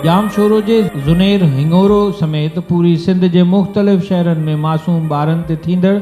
जाम sorrow जे ज़ुनैर हिंगोरो समेत पूरी सिंध जे मुख़्तलिफ़ शहरनि में मासूम ॿारनि ते थींदड़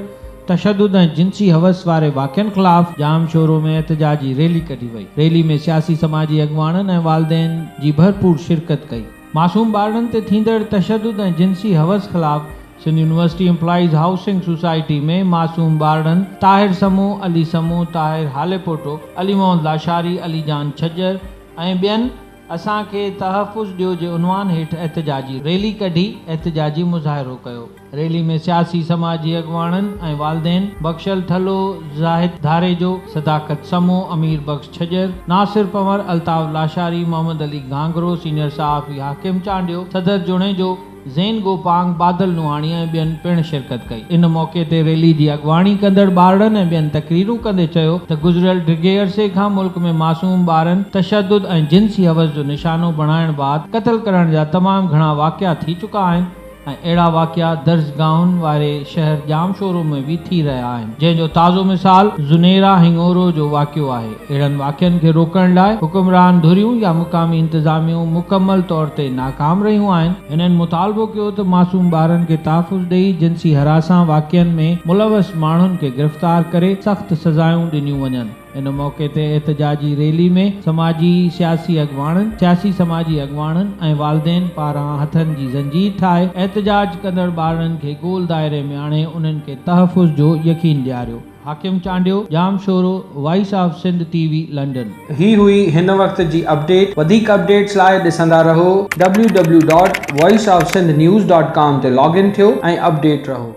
तशद्दुद ऐं जिनसी हवस वारे वाक़िअनि ख़िलाफ़ जाम शोरो में एहतजाजी रैली कढी वई। रैली में सियासी समाजी अॻवाननि ऐं वालिदैन जी भरपूर शिरकत कई। मासूम ॿारनि ते थींदड़ तशद्दुद ऐं जिनसी हवस ख़िलाफ़ Sindh university employees housing society में मासूम ॿारनि ताहिर समूह, अली समूह, ताहिर हालेपोटो, अली मोहम्मद लाशारी, अली जान छजर ऐं ॿियनि असांखे तहफ़ुज़ ॾियो जे उनवान हेठि एहतजाजी रैली कढी एहतजाजी मुज़ाहिरो कयो। रैली में सियासी समाजी अॻवाननि ऐं वालिदैन बख़्शल थलो, ज़ाहिद धारेजो, सदाकत समूह, अमीर बख्श छजर, नासिर पंवर, अल्ताफ़ लाशारी, मोहम्मद अली गांगरो, सीनियर सहाफ़ी हाकिम चांडियो, सदर जुणेजो, ज़ैन गोपांग, बादल नुहाणी ऐं ॿियनि पिणु शिरकत कई। इन मौक़े ते रैली जी अॻवानी कंदड़ ॿारनि ऐं ॿियनि तक़रीरूं कंदे चयो त गुज़िरियल डिघे अरसे खां मुल्क में मासूम ॿारनि तशद्दुद ऐं जिनसी हवस जो निशानो बणाइण बाबति क़त्ल करण जा तमामु घणा वाक़िआ थी चुका आहिनि ऐं अहिड़ा वाक़िआ दर्जगाहुनि वारे शहर जाम शोरो में बि थी रहिया आहिनि, जंहिंजो ताज़ो मिसाल ज़ुनैरा हिंगोरो जो वाक़िओ आहे। अहिड़नि वाक़िअनि खे रोकण लाइ हुकुमरान धुरियूं या मुक़ामी इंतज़ामियूं मुकमल तौर ते नाकाम रहियूं आहिनि। हिननि मुतालबो कयो त मासूम ॿारनि खे तहफ़ुज़ ॾेई जिनसी हरासां वाक़िअनि में मुलवस माण्हुनि खे गिरफ़्तार करे सख़्त सज़ायूं ॾिनियूं वञनि। इन मौक़े ते एहतजाजी रैली में सियासी समाजी अॻवाननि ऐं वालिदैन पारां हथनि जी ज़ंजीर ठाहे एहतजाज कंदड़ ॿारनि खे गोल दायरे में आणे उन्हनि खे तहफ़ुज़ जो यकीन ॾियारियो। Hakim Chandio, Jam Shoro, voice of Sindh TV, London. ही हुई हिन वक्त जी अपडेट। वधीक अपडेट्स लाइ ॾिसंदा रहो www.voiceofsindhnews.com ते लॉगिन थियो ऐं अपडेट रहो।